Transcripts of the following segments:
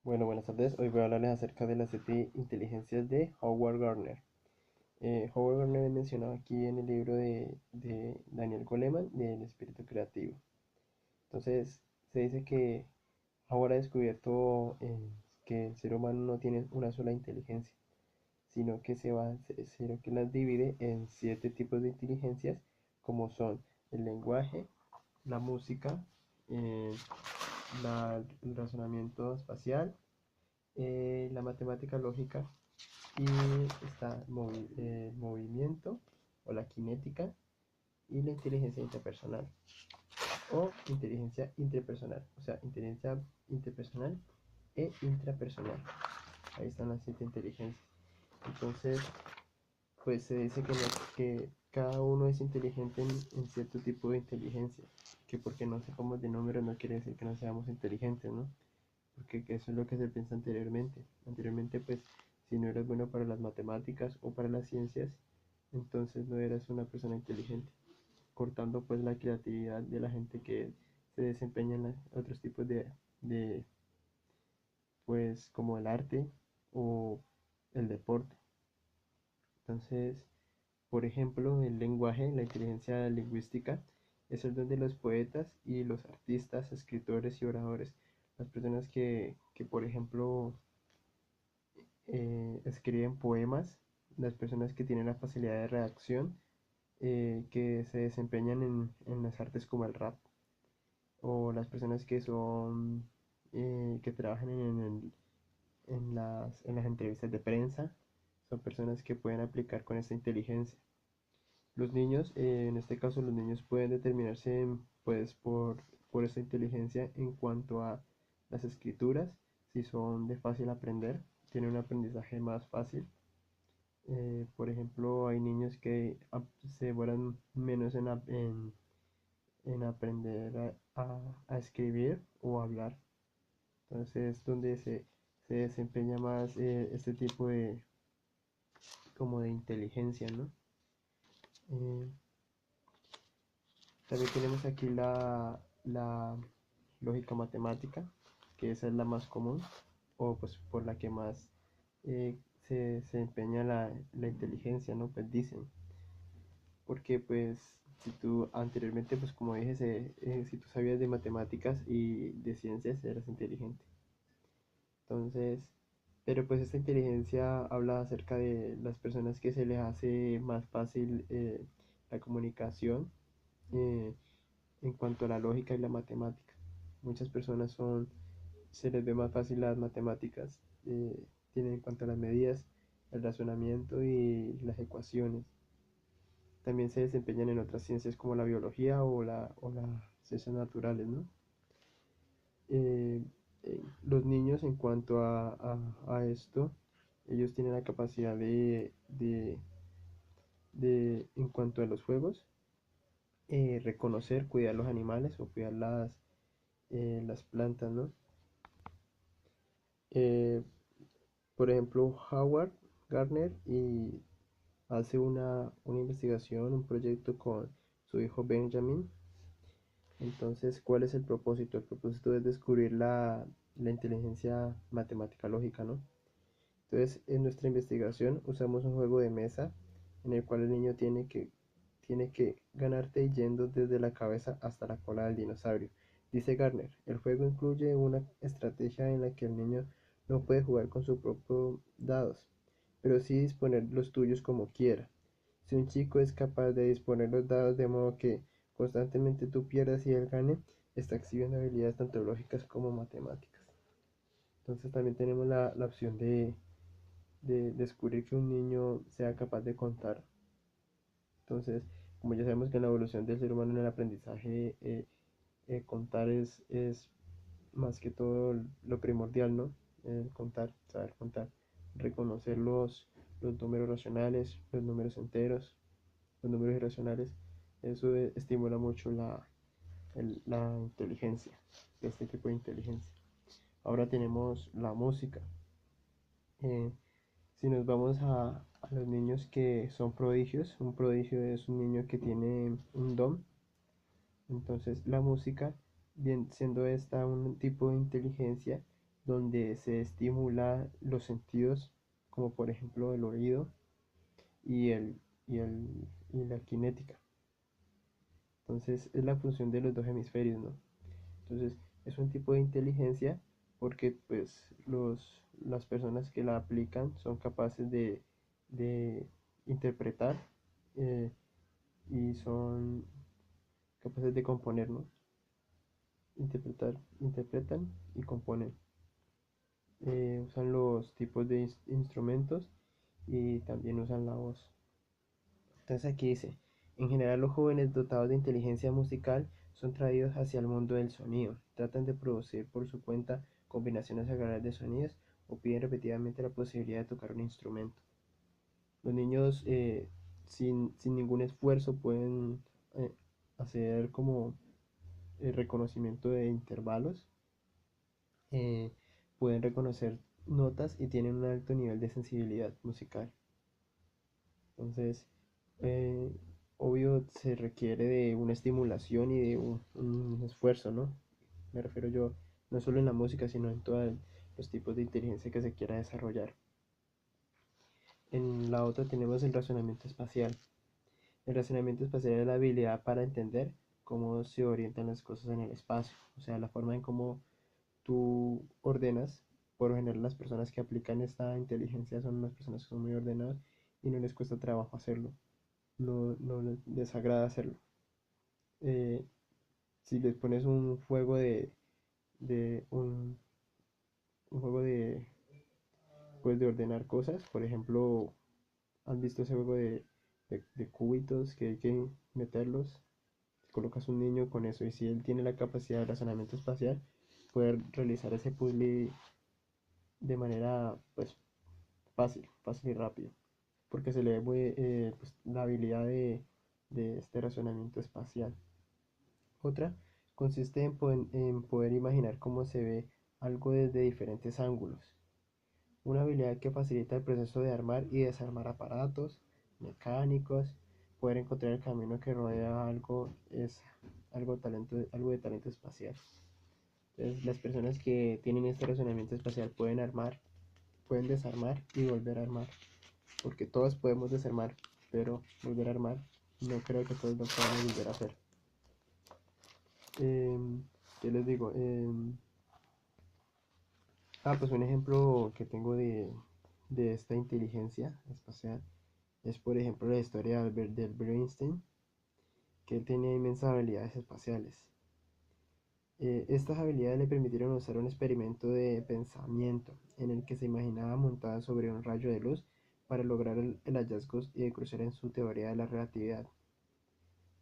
Bueno, buenas tardes. Hoy voy a hablarles acerca de las 7 inteligencias de Howard Gardner. Howard Gardner es mencionado aquí en el libro de Daniel Goleman del espíritu creativo. Entonces, se dice que Howard ha descubierto que el ser humano no tiene una sola inteligencia, sino que las divide en 7 tipos de inteligencias, como son el lenguaje, la música, eh, el razonamiento espacial, la matemática lógica y está el movimiento o la cinética y la inteligencia interpersonal o inteligencia intrapersonal, o sea, inteligencia interpersonal e intrapersonal. Ahí están las 7 inteligencias. Entonces, pues se dice que cada uno es inteligente en cierto tipo de inteligencia, que porque no sepamos de números no quiere decir que no seamos inteligentes, ¿no? Porque eso es lo que se piensa anteriormente. Anteriormente, pues, si no eras bueno para las matemáticas o para las ciencias, entonces no eras una persona inteligente, cortando pues la creatividad de la gente que se desempeña en otros tipos de, pues, como el arte o el deporte. Entonces, por ejemplo, el lenguaje, la inteligencia lingüística, es el don de los poetas y los artistas, escritores y oradores. Las personas que por ejemplo, escriben poemas, las personas que tienen la facilidad de redacción, que se desempeñan en las artes como el rap, o las personas que trabajan en las entrevistas de prensa, son personas que pueden aplicar con esta inteligencia. Los niños, en este caso los niños pueden determinarse pues por esta inteligencia en cuanto a las escrituras, si son de fácil aprender, tienen un aprendizaje más fácil. Por ejemplo, hay niños que se demoran menos en aprender a escribir o hablar. Entonces, donde se desempeña más este tipo como de inteligencia, ¿no? Eh, También tenemos aquí la lógica matemática, que esa es la más común, o pues por la que más se empeña la inteligencia, ¿no? Pues dicen. Porque pues si tú anteriormente, pues como dije, si tú sabías de matemáticas y de ciencias, eras inteligente. Entonces, pero pues esta inteligencia habla acerca de las personas que se les hace más fácil la comunicación eh, en cuanto a la lógica y la matemática. Muchas personas se les ve más fácil las matemáticas, tienen en cuanto a las medidas, el razonamiento y las ecuaciones. También se desempeñan en otras ciencias como la biología o las ciencias naturales, ¿no? Eh, los niños en cuanto a esto, ellos tienen la capacidad en cuanto a los juegos, reconocer, cuidar los animales o cuidar las plantas, ¿no? Eh, por ejemplo, Howard Gardner hace una investigación, un proyecto con su hijo Benjamin. Entonces, ¿cuál es el propósito? El propósito es descubrir la inteligencia matemática lógica, ¿no? Entonces, en nuestra investigación usamos un juego de mesa en el cual el niño tiene que ganarte yendo desde la cabeza hasta la cola del dinosaurio. Dice Garner, el juego incluye una estrategia en la que el niño no puede jugar con sus propios dados, pero sí disponer los tuyos como quiera. Si un chico es capaz de disponer los dados de modo que constantemente tú pierdas y él gane, está exhibiendo habilidades tanto lógicas como matemáticas. Entonces también tenemos la opción de descubrir que un niño sea capaz de contar. Entonces, como ya sabemos que en la evolución del ser humano en el aprendizaje, contar es más que todo lo primordial, ¿no? Contar, saber contar, reconocer los números racionales, los números enteros, los números irracionales. Eso estimula mucho la inteligencia, este tipo de inteligencia. Ahora tenemos la música. Eh, si nos vamos a los niños que son prodigios, un prodigio es un niño que tiene un don. Entonces la música, bien siendo esta un tipo de inteligencia, donde se estimula los sentidos, como por ejemplo el oído y, y la cinética. Entonces es la función de los dos hemisferios, ¿no? Entonces es un tipo de inteligencia porque pues las personas que la aplican son capaces de interpretar, eh, y son capaces de componer, ¿no? Interpretan y componen. Usan los tipos de instrumentos y también usan la voz. Entonces aquí dice, en general los jóvenes dotados de inteligencia musical son traídos hacia el mundo del sonido, tratan de producir por su cuenta combinaciones agradables de sonidos o piden repetidamente la posibilidad de tocar un instrumento. Los niños sin ningún esfuerzo pueden eh, hacer como el reconocimiento de intervalos, eh, pueden reconocer notas y tienen un alto nivel de sensibilidad musical. Entonces, eh, obvio se requiere de una estimulación y de un esfuerzo, ¿no? Me refiero yo no solo en la música, sino en todos los tipos de inteligencia que se quiera desarrollar. En la otra tenemos el razonamiento espacial. El razonamiento espacial es la habilidad para entender cómo se orientan las cosas en el espacio, o sea, la forma en cómo tú ordenas. Por lo general las personas que aplican esta inteligencia son unas personas que son muy ordenadas y no les cuesta trabajo hacerlo, no les agrada hacerlo. Eh, si les pones un juego de un juego pues de ordenar cosas, por ejemplo, ¿has visto ese juego de cubitos que hay que meterlos? Colocas un niño con eso y si él tiene la capacidad de razonamiento espacial, puede realizar ese puzzle de manera pues fácil y rápido, porque se le ve muy, pues, la habilidad de este razonamiento espacial. Otra consiste en poder imaginar cómo se ve algo desde diferentes ángulos, una habilidad que facilita el proceso de armar y desarmar aparatos mecánicos, poder encontrar el camino que rodea algo es algo de talento espacial. Entonces, las personas que tienen este razonamiento espacial pueden desarmar y volver a armar, porque todos podemos desarmar, pero volver a armar no creo que todos lo podamos volver a hacer. ¿Qué les digo? Pues un ejemplo que tengo de esta inteligencia espacial es, por ejemplo, la historia de Albert Einstein, que él tenía inmensas habilidades espaciales. Estas habilidades le permitieron usar un experimento de pensamiento en el que se imaginaba montada sobre un rayo de luz para lograr el hallazgo y de cruzar en su teoría de la relatividad.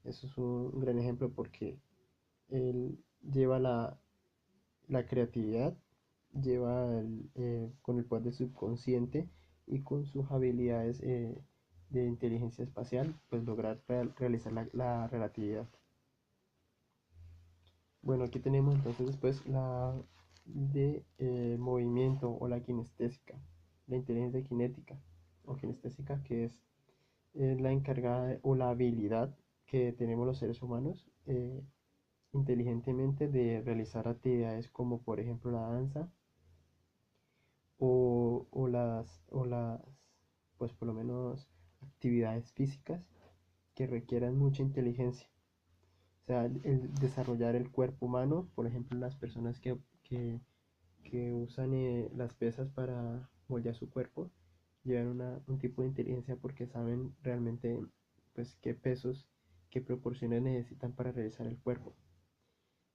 Eso es un gran ejemplo porque él lleva la creatividad, con el poder del subconsciente y con sus habilidades de inteligencia espacial, pues lograr realizar la relatividad. Bueno, aquí tenemos entonces después la de movimiento o la kinestésica, la inteligencia cinética o kinestésica, que es la encargada o la habilidad que tenemos los seres humanos inteligentemente de realizar actividades como por ejemplo la danza o las, pues por lo menos actividades físicas que requieran mucha inteligencia. O sea, el desarrollar el cuerpo humano, por ejemplo, las personas que usan las pesas para moldear su cuerpo, llevan un tipo de inteligencia porque saben realmente pues qué pesos, qué proporciones necesitan para realizar el cuerpo.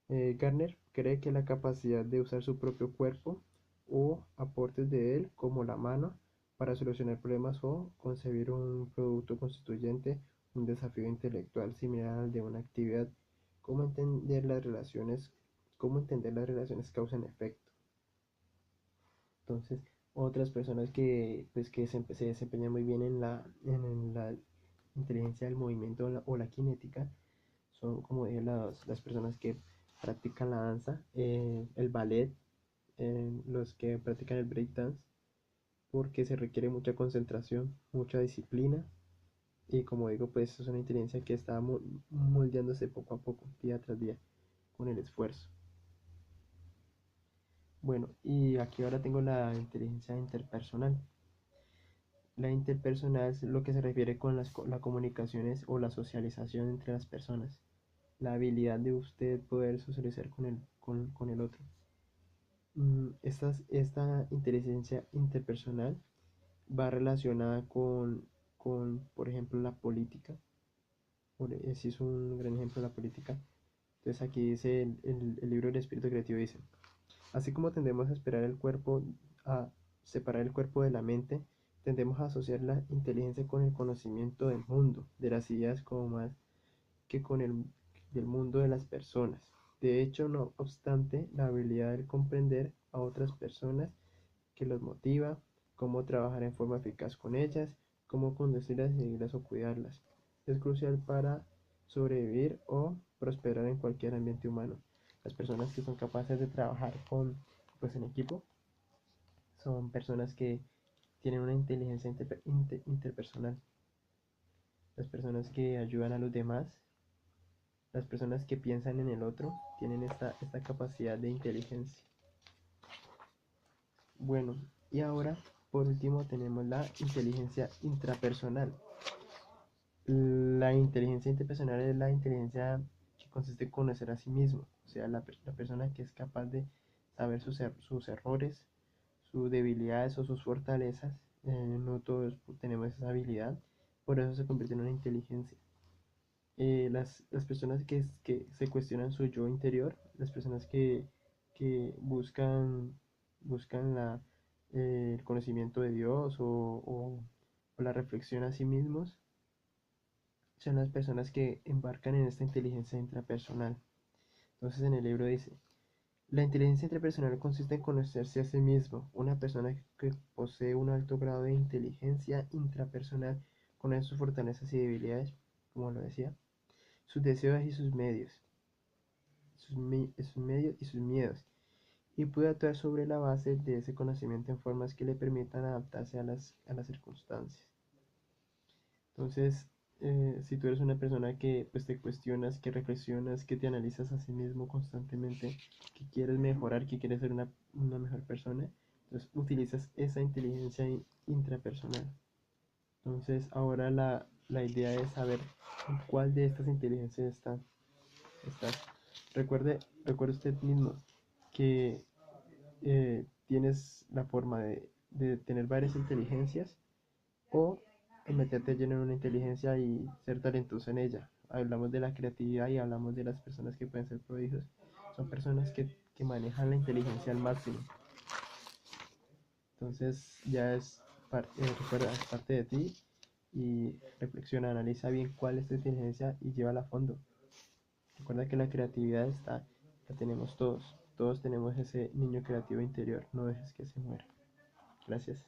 Gardner cree que la capacidad de usar su propio cuerpo o aportes de él, como la mano, para solucionar problemas o concebir un producto constituyente un desafío intelectual similar al de una actividad. ¿Cómo entender las relaciones? ¿Cómo entender las relaciones causa-efecto? Entonces, otras personas que se desempeñan muy bien en la inteligencia del movimiento o la cinética son, como dije, las personas que practican la danza, el ballet, los que practican el breakdance, porque se requiere mucha concentración, mucha disciplina y como digo, pues es una inteligencia que está moldeándose poco a poco, día tras día, con el esfuerzo. Bueno, y aquí ahora tengo la inteligencia interpersonal. La interpersonal es lo que se refiere con las comunicaciones o la socialización entre las personas. La habilidad de usted poder socializar con el otro. Esta inteligencia interpersonal va relacionada por ejemplo, la política. Ese es un gran ejemplo de la política. Entonces aquí dice el libro del espíritu creativo dice, así como tendemos a separar el cuerpo de la mente, tendemos a asociar la inteligencia con el conocimiento del mundo, de las ideas como más que con el del mundo de las personas. De hecho, no obstante, la habilidad de comprender a otras personas que los motiva, cómo trabajar en forma eficaz con ellas, cómo conducirlas, seguirlas o cuidarlas. Es crucial para sobrevivir o prosperar en cualquier ambiente humano. Las personas que son capaces de trabajar pues, en equipo son personas que tienen una inteligencia interpersonal. Las personas que ayudan a los demás, las personas que piensan en el otro, tienen esta capacidad de inteligencia. Bueno, y ahora por último tenemos la inteligencia intrapersonal. La inteligencia interpersonal es la inteligencia que consiste en conocer a sí mismo, o sea, la persona que es capaz de saber sus errores, sus debilidades o sus fortalezas. No todos tenemos esa habilidad, por eso se convierte en una inteligencia. Las personas que se cuestionan su yo interior, las personas que buscan el conocimiento de Dios o la reflexión a sí mismos, son las personas que embarcan en esta inteligencia intrapersonal. Entonces en el libro dice, la inteligencia intrapersonal consiste en conocerse a sí mismo. Una persona que posee un alto grado de inteligencia intrapersonal conoce sus fortalezas y debilidades, como lo decía, sus deseos y sus medios, sus medios y sus miedos, y puede actuar sobre la base de ese conocimiento en formas que le permitan adaptarse a las circunstancias. Entonces, si tú eres una persona que pues, te cuestionas, que reflexionas, que te analizas a sí mismo constantemente, que quieres mejorar, que quieres ser una mejor persona, entonces utilizas esa inteligencia intrapersonal. Entonces, ahora la idea es saber en cuál de estas inteligencias estás. Recuerde usted mismo que tienes la forma de tener varias inteligencias o meterte lleno en una inteligencia y ser talentoso en ella. Hablamos de la creatividad y hablamos de las personas que pueden ser prodigios. Son personas que manejan la inteligencia al máximo. Entonces ya recuerda, es parte de ti y reflexiona, analiza bien cuál es tu inteligencia y llévala a fondo. Recuerda que la creatividad la tenemos todos. Todos tenemos ese niño creativo interior. No dejes que se muera. Gracias.